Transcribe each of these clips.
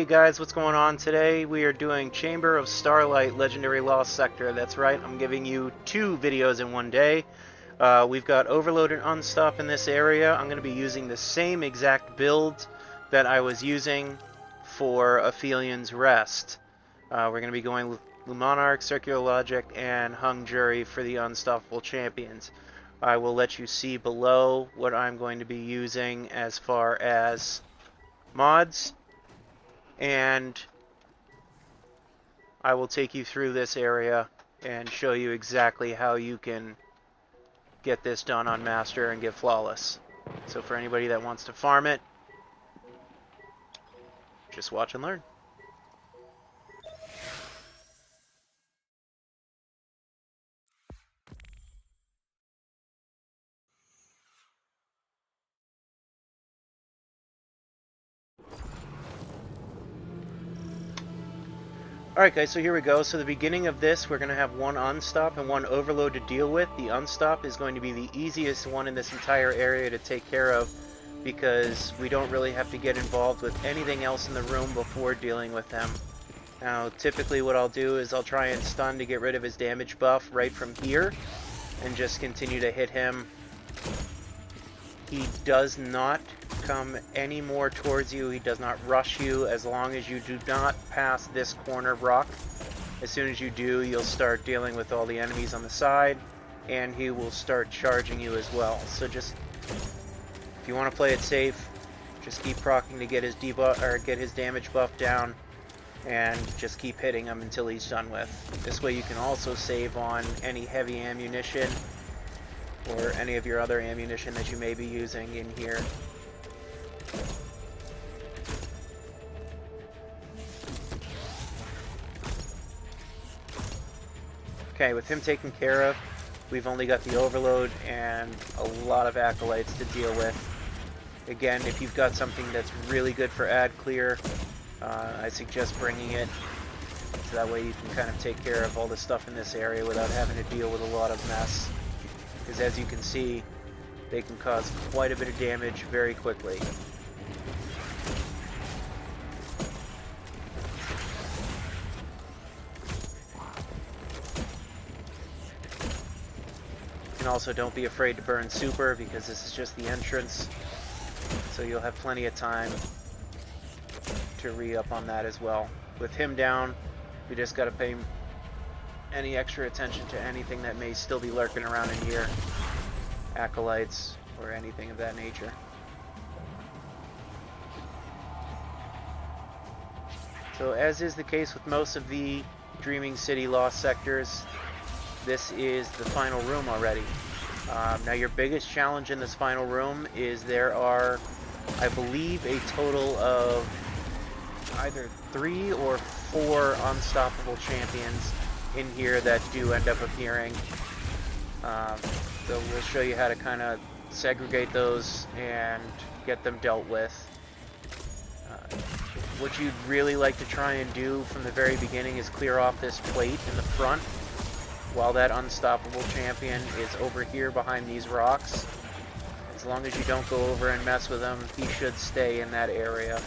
guys, what's going on today? We are doing Chamber of Starlight Legendary Lost Sector. That's right, I'm giving you 2 videos in one day. We've got Overload and Unstop in this area. I'm going to be using the same exact build that I was using for Aphelian's Rest. We're going to be going with Monarch, Circular Logic, and Hung Jury for the Unstoppable Champions. I will let you see below what I'm going to be using as far as mods, and I will take you through this area and show you exactly how you can get this done on Master and get Flawless. So for anybody that wants to farm it, just watch and learn. Alright guys, so here we go. So the beginning of this, we're going to have one unstop and one overload to deal with. The unstop is going to be the easiest one in this entire area to take care of because we don't really have to get involved with anything else in the room before dealing with them. Now, typically what I'll do is I'll try and stun to get rid of his damage buff right from here and just continue to hit him. He does not come any more towards you. He does not rush you as long as you do not pass this corner rock. As soon as you do, you'll start dealing with all the enemies on the side, and he will start charging you as well. So just, if you want to play it safe, just keep proccing to get his debuff or get his damage buff down, and just keep hitting him until he's done with. This way you can also save on any heavy ammunition or any of your other ammunition that you may be using in here. Okay, with him taken care of, we've only got the overload and a lot of acolytes to deal with. Again, if you've got something that's really good for ad clear, I suggest bringing it, so that way you can kind of take care of all the stuff in this area without having to deal with a lot of mess. Because as you can see, they can cause quite a bit of damage very quickly. And also don't be afraid to burn super, because this is just the entrance, so you'll have plenty of time to re-up on that as well. With him down, we just got to pay any extra attention to anything that may still be lurking around in here, acolytes or anything of that nature. So as is the case with most of the Dreaming City Lost sectors, this is the final room already. Now your biggest challenge in this final room is there are, I believe, a total of either 3 or 4 unstoppable champions in here that do end up appearing. So we'll show you how to kind of segregate those and get them dealt with. What you'd really like to try and do from the very beginning is clear off this plate in the front while that unstoppable champion is over here behind these rocks. As long as you don't go over and mess with him, he should stay in that area.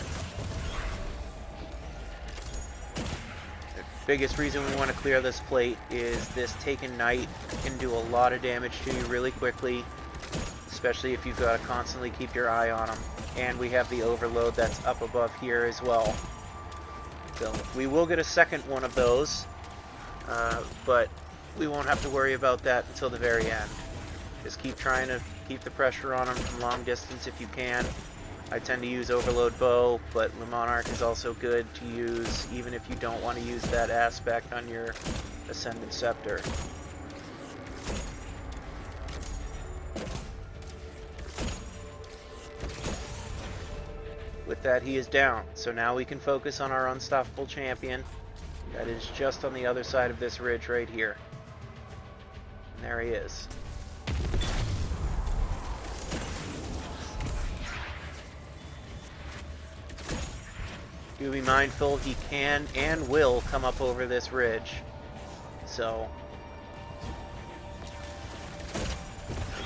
Biggest reason we want to clear this plate is this Taken Knight can do a lot of damage to you really quickly, especially if you've got to constantly keep your eye on him. And we have the overload that's up above here as well. So we will get a second one of those, but we won't have to worry about that until the very end. Just keep trying to keep the pressure on him from long distance if you can. I tend to use Overload Bow, but the Monarch is also good to use even if you don't want to use that aspect on your Ascendant Scepter. With that, he is down. So now we can focus on our unstoppable champion. That is just on the other side of this ridge right here. And there he is. Do be mindful, he can and will come up over this ridge. So,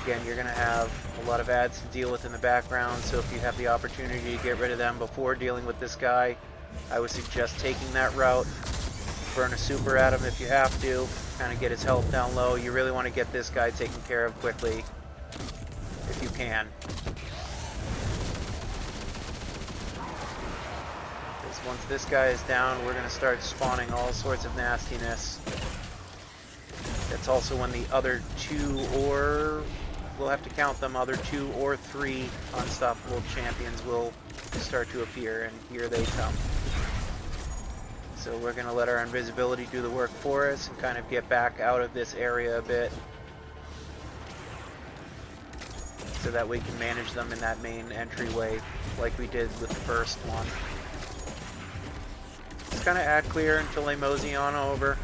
again, you're going to have a lot of ads to deal with in the background, so if you have the opportunity to get rid of them before dealing with this guy, I would suggest taking that route. Burn a super at him if you have to, kind of get his health down low. You really want to get this guy taken care of quickly, if you can. Because once this guy is down, we're going to start spawning all sorts of nastiness. That's also when the other two, or we'll have to count them, other 2 or 3 unstoppable champions will start to appear, and here they come. So we're going to let our invisibility do the work for us and kind of get back out of this area a bit so that we can manage them in that main entryway like we did with the first one. Just kind of ad clear until they mosey on over.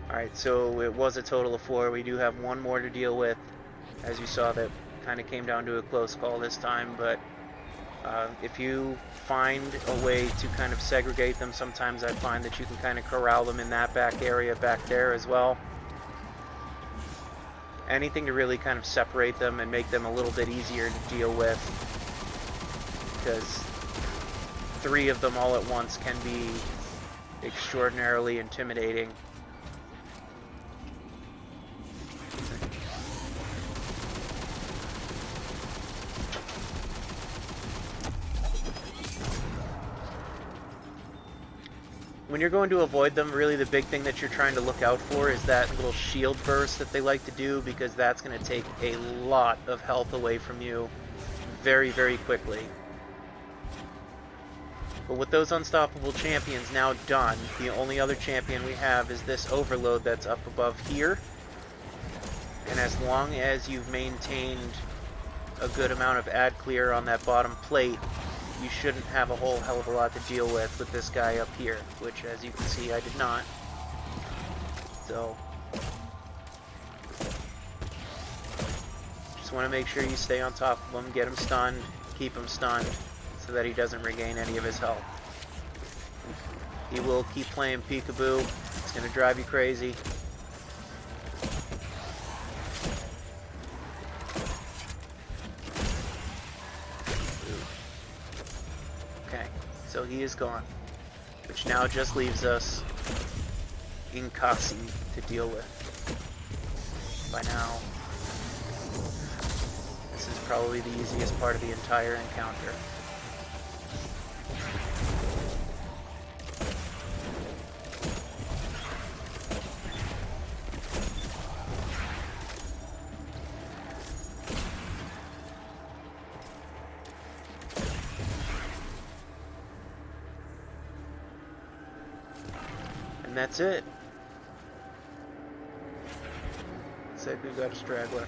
Alright, so it was a total of 4. We do have 1 more to deal with. As you saw, that kind of came down to a close call this time, but if you find a way to kind of segregate them, sometimes I find that you can kind of corral them in that back area back there as well. Anything to really kind of separate them and make them a little bit easier to deal with, because 3 of them all at once can be extraordinarily intimidating. When you're going to avoid them, really the big thing that you're trying to look out for is that little shield burst that they like to do, because that's going to take a lot of health away from you very, very quickly. But with those unstoppable champions now done, the only other champion we have is this overload that's up above here. And as long as you've maintained a good amount of ad clear on that bottom plate, you shouldn't have a whole hell of a lot to deal with this guy up here, which, as you can see, I did not. So just want to make sure you stay on top of him, get him stunned, keep him stunned, so that he doesn't regain any of his health. He will keep playing peekaboo. It's going to drive you crazy. So he is gone, which now just leaves us Inkasi to deal with. By now, this is probably the easiest part of the entire encounter. And that's it. Looks like we've got a straggler.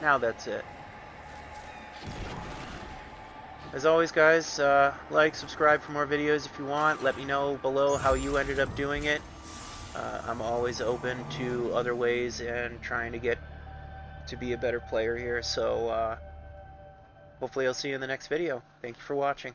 Now that's it. As always, guys, like, subscribe for more videos if you want. Let me know below how you ended up doing it. I'm always open to other ways and trying to get to be a better player here. So hopefully I'll see you in the next video. Thank you for watching.